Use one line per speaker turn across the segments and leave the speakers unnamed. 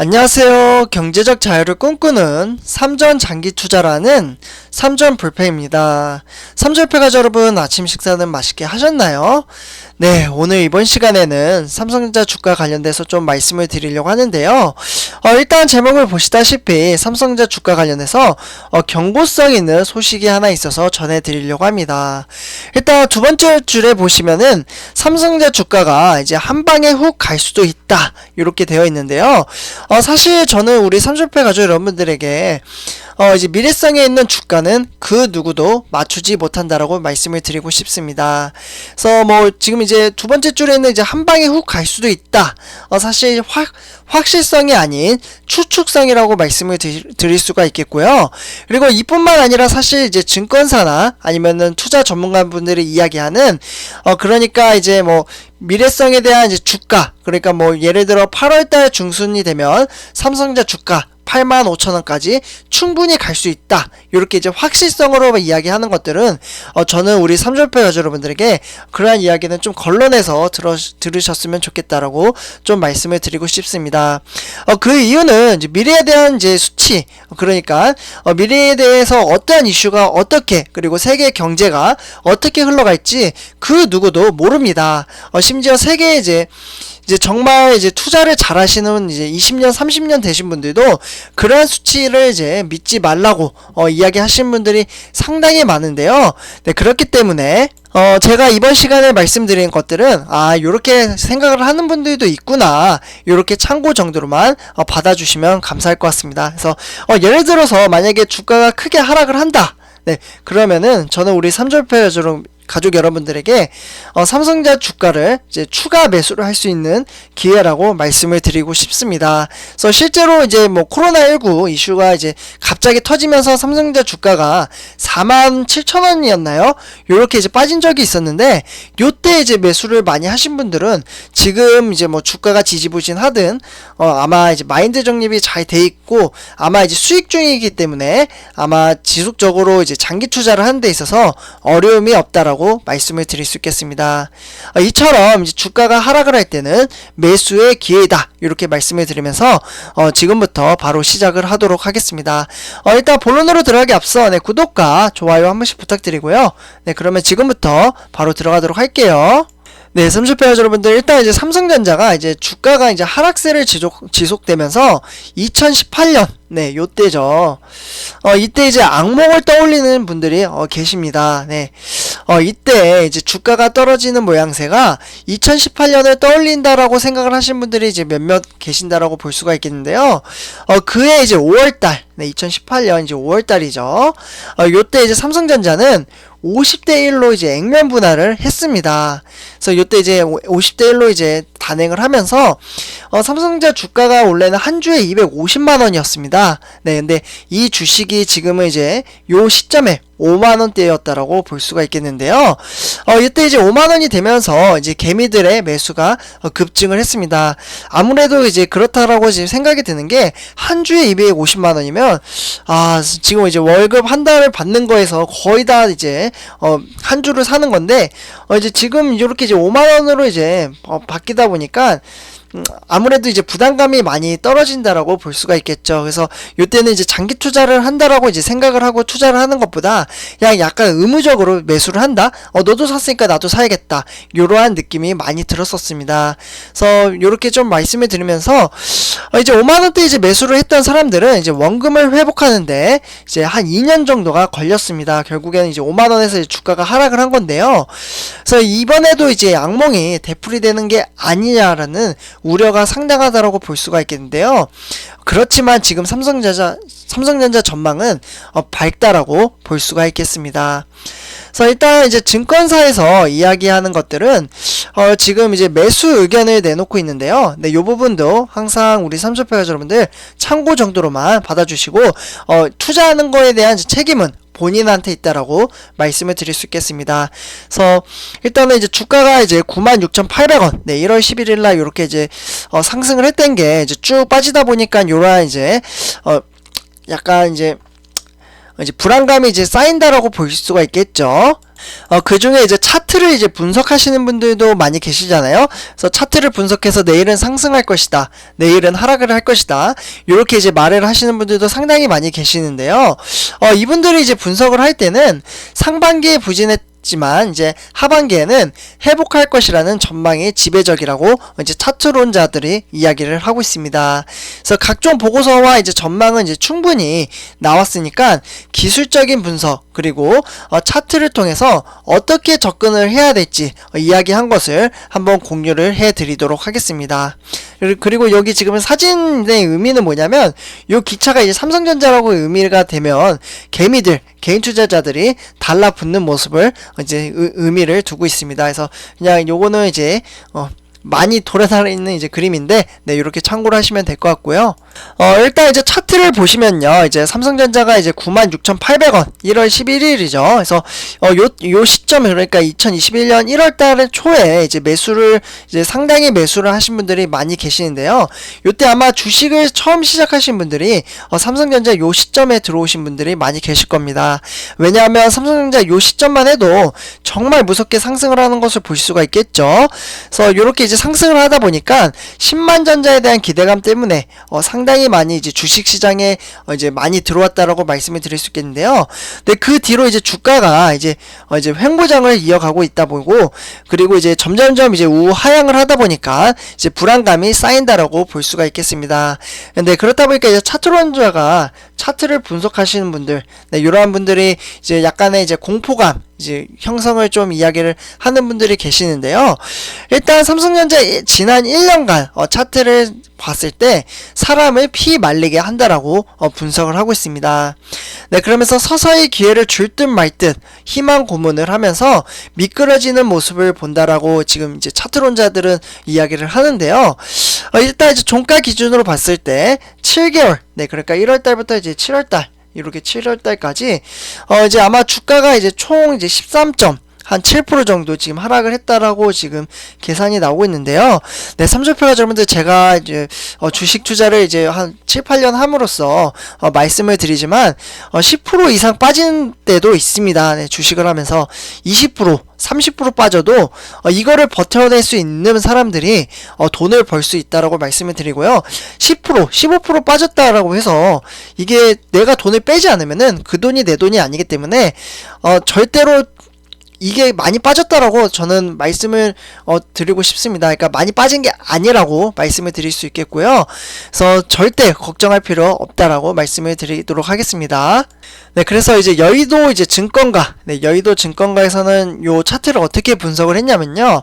안녕하세요. 경제적 자유를 꿈꾸는 삼전 장기 투자라는 삼전 불패입니다. 삼전 불패 가족 여러분, 아침 식사는 맛있게 하셨나요? 네, 오늘 이번 시간에는 삼성전자 주가 관련돼서 좀 말씀을 드리려고 하는데요. 일단 제목을 보시다시피 삼성전자 주가 관련해서 경고성 있는 소식이 하나 있어서 전해드리려고 합니다. 일단 두 번째 줄에 보시면은 삼성전자 주가가 이제 한 방에 훅 갈 수도 있다, 이렇게 되어 있는데요. 사실 저는 우리 삼전패 가족 여러분들에게 이제 미래성에 있는 주가는 그 누구도 맞추지 못한다라고 말씀을 드리고 싶습니다. 그래서 뭐 지금 이제 두 번째 줄에는 이제 한 방에 훅 갈 수도 있다. 사실 확실성이 아닌 추측성이라고 말씀을 드릴 수가 있겠고요. 그리고 이뿐만 아니라 사실 이제 증권사나 아니면은 투자 전문가분들이 이야기하는 그러니까 이제 뭐 미래성에 대한 이제 주가, 그러니까 뭐 예를 들어 8월달 중순이 되면 삼성전자 주가 85,000원까지 충분히 갈 수 있다, 이렇게 이제 확실성으로 이야기하는 것들은 저는 우리 삼전패 가족 여러분들에게 그러한 이야기는 좀 걸러내서 들으셨으면 좋겠다라고 좀 말씀을 드리고 싶습니다. 그 이유는 이제 미래에 대한 이제 수치, 그러니까 미래에 대해서 어떠한 이슈가 어떻게, 그리고 세계 경제가 어떻게 흘러갈지 그 누구도 모릅니다. 심지어 세계에 이제 정말 이제 투자를 잘 하시는 이제 20년, 30년 되신 분들도 그러한 수치를 이제 믿지 말라고 이야기 하시는 분들이 상당히 많은데요. 네, 그렇기 때문에 제가 이번 시간에 말씀드린 것들은 요렇게 생각을 하는 분들도 있구나, 요렇게 참고 정도로만 받아주시면 감사할 것 같습니다. 그래서 예를 들어서 만약에 주가가 크게 하락을 한다, 네, 그러면은 저는 우리 삼전패 가족 여러분들에게 삼성전자 주가를 이제 추가 매수를 할 수 있는 기회라고 말씀을 드리고 싶습니다. 그래서 실제로 이제 뭐 코로나19 이슈가 이제 갑자기 터지면서 삼성전자 주가가 47,000원이었나요? 요렇게 이제 빠진 적이 있었는데, 요때 이제 매수를 많이 하신 분들은 지금 이제 뭐 주가가 지지부진하든 아마 이제 마인드 정립이 잘 돼 있고 아마 이제 수익 중이기 때문에 아마 지속적으로 이제 장기 투자를 하는 데 있어서 어려움이 없다라고 말씀을 드릴 수 있겠습니다. 이처럼 이제 주가가 하락을 할 때는 매수의 기회다, 이렇게 말씀을 드리면서 지금부터 바로 시작을 하도록 하겠습니다. 일단 본론으로 들어가기 앞서 구독과 좋아요 한 번씩 부탁드리고요. 네, 그러면 지금부터 바로 들어가도록 할게요. 네, 삼전패 가족 여러분들, 일단 이제 삼성전자가 이제 주가가 이제 하락세를 지속되면서 2018년, 네, 요때죠. 이때 이제 악몽을 떠올리는 분들이 계십니다. 네. 이때 이제 주가가 떨어지는 모양새가 2018년을 떠올린다라고 생각을 하신 분들이 이제 몇몇 계신다라고 볼 수가 있겠는데요. 그해 이제 5월달, 네, 2018년 이제 5월달이죠. 요때 이제 삼성전자는 50대 1로 이제 액면 분할을 했습니다. 그래서 요때 이제 50대 1로 이제 단행을 하면서 삼성전자 주가가 원래는 한 주에 250만 원이었습니다. 네, 근데 이 주식이 지금은 이제 요 시점에 5만원대였다라고 볼 수가 있겠는데요. 이때 이제 5만원이 되면서 이제 개미들의 매수가 급증을 했습니다. 아무래도 이제 그렇다라고 지금 생각이 드는 게, 한 주에 250만원이면 지금 이제 월급 한 달을 받는 거에서 거의 다 이제 한 주를 사는 건데, 이제 지금 이렇게 이제 5만원으로 이제 바뀌다 보니까 아무래도 이제 부담감이 많이 떨어진다라고 볼 수가 있겠죠. 그래서 이때는 이제 장기 투자를 한다라고 이제 생각을 하고 투자를 하는 것보다 그냥 약간 의무적으로 매수를 한다. 너도 샀으니까 나도 사야겠다, 이러한 느낌이 많이 들었었습니다. 그래서 이렇게 좀 말씀을 드리면서 이제 5만원대 이제 매수를 했던 사람들은 이제 원금을 회복하는데 이제 한 2년 정도가 걸렸습니다. 결국에는 이제 5만원에서 이제 주가가 하락을 한 건데요. 그래서 이번에도 이제 악몽이 되풀이되는 게 아니냐라는 우려가 상당하다라고 볼 수가 있겠는데요. 그렇지만 지금 삼성전자 전망은 밝다라고 볼 수가 있겠습니다. 그래서 일단 이제 증권사에서 이야기하는 것들은 지금 이제 매수 의견을 내놓고 있는데요. 네, 요 부분도 항상 우리 삼전패 가족 여러분들 참고 정도로만 받아주시고 투자하는 거에 대한 책임은 본인한테 있다라고 말씀을 드릴 수 있겠습니다. 그래서 일단은 이제 주가가 이제 96,800원, 네, 1월 11일 날 요렇게 이제 상승을 했던 게 이제 쭉 빠지다 보니까 요런 이제 약간 이제 불안감이 이제 쌓인다라고 볼 수가 있겠죠. 그 중에 이제 차트를 이제 분석하시는 분들도 많이 계시잖아요. 그래서 차트를 분석해서 내일은 상승할 것이다, 내일은 하락을 할 것이다, 이렇게 이제 말을 하시는 분들도 상당히 많이 계시는데요. 이분들이 이제 분석을 할 때는 상반기에 부진했지만 이제 하반기에는 회복할 것이라는 전망이 지배적이라고 이제 차트론자들이 이야기를 하고 있습니다. 그래서 각종 보고서와 이제 전망은 이제 충분히 나왔으니까 기술적인 분석 그리고 차트를 통해서 어떻게 접근을 해야 될지 이야기한 것을 한번 공유를 해 드리도록 하겠습니다. 그리고 여기 지금 사진의 의미는 뭐냐면 요 기차가 이제 삼성전자라고 의미가 되면 개미들, 개인 투자자들이 달라붙는 모습을 이제 의미를 두고 있습니다. 그래서 그냥 요거는 이제 많이 돌아다니는 이제 그림인데, 네, 이렇게 참고를 하시면 될 것 같고요. 일단 이제 차트를 보시면요, 이제 삼성전자가 이제 96,800원 1월 11일이죠. 그래서 요 시점에, 그러니까 2021년 1월 달 초에 이제 매수를 이제 상당히 매수를 하신 분들이 많이 계시는데요. 요때 아마 주식을 처음 시작하신 분들이 삼성전자 요 시점에 들어오신 분들이 많이 계실 겁니다. 왜냐하면 삼성전자 요 시점만 해도 정말 무섭게 상승을 하는 것을 볼 수가 있겠죠. 그래서 요렇게 이제 상승을 하다 보니까 10만 전자에 대한 기대감 때문에 상당히 많이 이제 주식 시장에 이제 많이 들어왔다라고 말씀을 드릴 수 있겠는데요. 근데 그 뒤로 이제 주가가 이제 횡보장을 이어가고 있다 보고, 그리고 이제 점점점 이제 우하향을 하다 보니까 이제 불안감이 쌓인다라고 볼 수가 있겠습니다. 근데 그렇다 보니까 이제 차트론자가 차트를 분석하시는 분들, 네, 이러한 분들이 이제 약간의 이제 공포감 이제 형성을 좀 이야기를 하는 분들이 계시는데요. 일단 삼성전자 지난 1년간 차트를 봤을 때 사람을 피 말리게 한다라고 분석을 하고 있습니다. 네, 그러면서 서서히 기회를 줄 듯 말 듯 희망 고문을 하면서 미끄러지는 모습을 본다라고 지금 이제 차트론자들은 이야기를 하는데요. 일단 이제 종가 기준으로 봤을 때 7개월, 네, 그러니까 1월 달부터 이제 7월 달, 이렇게 7월 달까지 이제 아마 주가가 이제 총 이제 13.7% 정도 지금 하락을 했다라고 지금 계산이 나오고 있는데요. 네, 삼조표가 여러분들 제가 이제 주식 투자를 이제 한 7, 8년 함으로써 말씀을 드리지만 10% 이상 빠진 때도 있습니다. 네, 주식을 하면서 20%, 30% 빠져도 이거를 버텨낼 수 있는 사람들이 돈을 벌 수 있다라고 말씀을 드리고요. 10%, 15% 빠졌다라고 해서 이게 내가 돈을 빼지 않으면은 그 돈이 내 돈이 아니기 때문에 절대로 이게 많이 빠졌다라고 저는 말씀을 드리고 싶습니다. 그러니까 많이 빠진 게 아니라고 말씀을 드릴 수 있겠고요. 그래서 절대 걱정할 필요 없다라고 말씀을 드리도록 하겠습니다. 네, 그래서 이제 여의도 이제 증권가, 네, 여의도 증권가에서는 요 차트를 어떻게 분석을 했냐면요.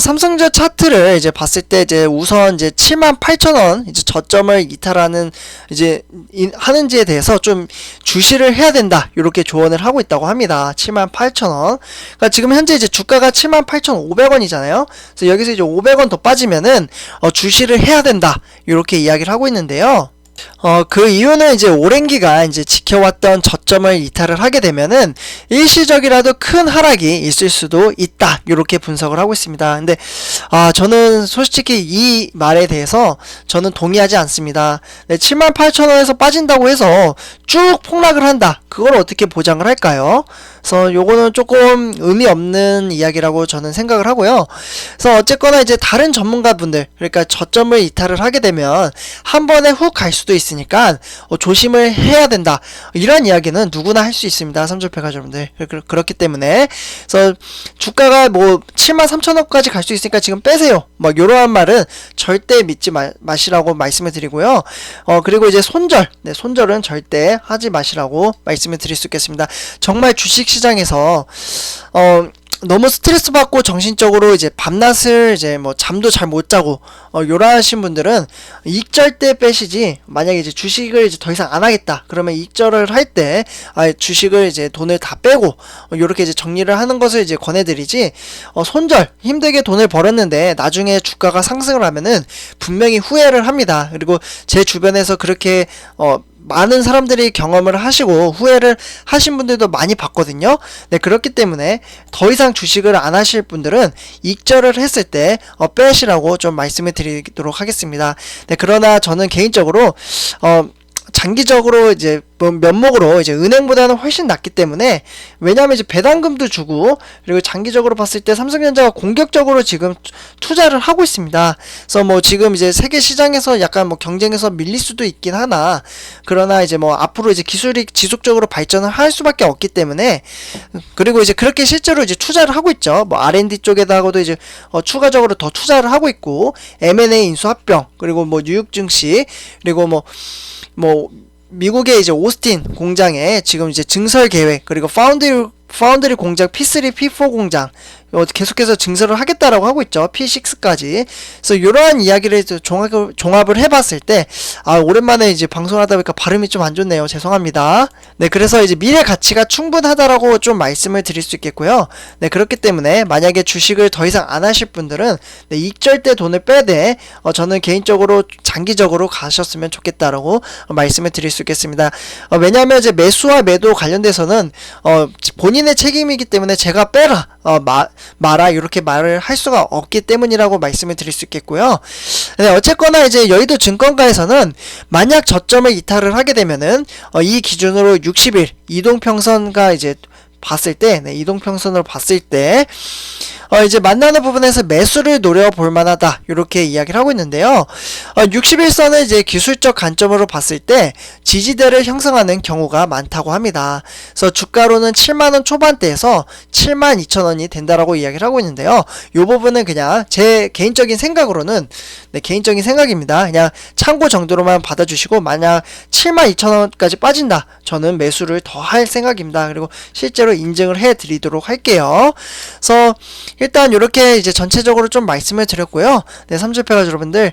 삼성전자 차트를 이제 봤을 때 이제 우선 이제 78,000원 이제 저점을 이탈하는 이제 하는지에 대해서 좀 주시를 해야 된다, 이렇게 조언을 하고 있다고 합니다. 78,000원. 그러니까 지금 현재 이제 주가가 78,500원이잖아요. 그래서 여기서 이제 500원 더 빠지면은 주시를 해야 된다, 이렇게 이야기를 하고 있는데요. 그 이유는 이제 오랜 기간 이제 지켜왔던 저점을 이탈을 하게 되면은 일시적이라도 큰 하락이 있을 수도 있다, 이렇게 분석을 하고 있습니다. 근데 저는 솔직히 이 말에 대해서 저는 동의하지 않습니다. 네, 78,000원에서 빠진다고 해서 쭉 폭락을 한다, 그걸 어떻게 보장을 할까요? 그래서 요거는 조금 의미 없는 이야기라고 저는 생각을 하고요. 그래서 어쨌거나 이제 다른 전문가분들, 그러니까 저점을 이탈을 하게 되면 한 번에 훅 갈 수도 있으니까 조심을 해야 된다, 이런 이야기는 누구나 할 수 있습니다. 삼조패가 여러분들. 그렇기 때문에 그래서 주가가 뭐 73,000원까지 갈 수 있으니까 지금 빼세요, 뭐 요러한 말은 절대 믿지 마시라고 말씀을 드리고요. 그리고 이제 손절, 네, 손절은 절대 하지 마시라고 말씀을 드릴 수 있겠습니다. 정말 주식 시장에서 너무 스트레스 받고 정신적으로 이제 밤낮을 이제 뭐 잠도 잘 못 자고 요러하신 분들은 익절 때 빼시지, 만약에 이제 주식을 이제 더 이상 안 하겠다 그러면 익절을 할 때 주식을 이제 돈을 다 빼고 요렇게 이제 정리를 하는 것을 이제 권해드리지, 손절 힘들게 돈을 벌었는데 나중에 주가가 상승을 하면은 분명히 후회를 합니다. 그리고 제 주변에서 그렇게 많은 사람들이 경험을 하시고 후회를 하신 분들도 많이 봤거든요. 네, 그렇기 때문에 더 이상 주식을 안 하실 분들은 익절을 했을 때 빼시라고 좀 말씀을 드리도록 하겠습니다. 네, 그러나 저는 개인적으로 장기적으로 이제 면목으로 이제 은행보다는 훨씬 낮기 때문에, 왜냐하면 이제 배당금도 주고, 그리고 장기적으로 봤을 때 삼성전자가 공격적으로 지금 투자를 하고 있습니다. 그래서 뭐 지금 이제 세계 시장에서 약간 뭐 경쟁에서 밀릴 수도 있긴 하나, 그러나 이제 뭐 앞으로 이제 기술이 지속적으로 발전을 할 수밖에 없기 때문에, 그리고 이제 그렇게 실제로 이제 투자를 하고 있죠. 뭐 R&D 쪽에다가도 이제 추가적으로 더 투자를 하고 있고, M&A 인수합병, 그리고 뭐 뉴욕 증시, 그리고 뭐 미국의 이제 오스틴 공장에 지금 이제 증설 계획, 그리고 파운드리 공장 P3, P4 공장 계속해서 증설을 하겠다라고 하고 있죠. P6까지. 그래서 이러한 이야기를 종합을 해봤을 때, 오랜만에 이제 방송하다 보니까 발음이 좀 안 좋네요. 죄송합니다. 네, 그래서 이제 미래 가치가 충분하다라고 좀 말씀을 드릴 수 있겠고요. 네, 그렇기 때문에 만약에 주식을 더 이상 안 하실 분들은, 네, 익절 때 돈을 빼되, 저는 개인적으로 장기적으로 가셨으면 좋겠다라고 말씀을 드릴 수 있겠습니다. 왜냐하면 이제 매수와 매도 관련돼서는, 본인의 책임이기 때문에 제가 빼라, 마라, 이렇게 말을 할 수가 없기 때문이라고 말씀을 드릴 수 있겠고요. 네, 어쨌거나 이제 여의도 증권가에서는 만약 저점을 이탈을 하게 되면은, 이 기준으로 60일 이동평선과 이제 봤을 때, 네, 이동평선으로 봤을 때, 이제 만나는 부분에서 매수를 노려볼 만하다, 이렇게 이야기를 하고 있는데요. 61선은 이제 기술적 관점으로 봤을 때 지지대를 형성하는 경우가 많다고 합니다. 그래서 주가로는 7만원 초반대에서 72,000원이 된다라고 이야기를 하고 있는데요. 이 부분은 그냥 제 개인적인 생각으로는, 네, 개인적인 생각입니다. 그냥 참고 정도로만 받아주시고, 만약 72,000원까지 빠진다, 저는 매수를 더 할 생각입니다. 그리고 실제로 인증을 해드리도록 할게요. 그래서 일단 이렇게 이제 전체적으로 좀 말씀을 드렸고요. 네, 삼주패가 여러분들,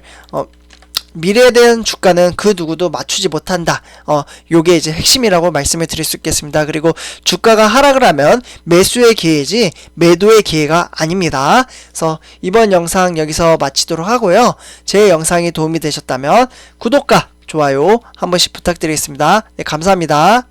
미래에 대한 주가는 그 누구도 맞추지 못한다. 요게 이제 핵심이라고 말씀을 드릴 수 있겠습니다. 그리고 주가가 하락을 하면 매수의 기회지 매도의 기회가 아닙니다. 그래서 이번 영상 여기서 마치도록 하고요. 제 영상이 도움이 되셨다면 구독과 좋아요 한 번씩 부탁드리겠습니다. 네, 감사합니다.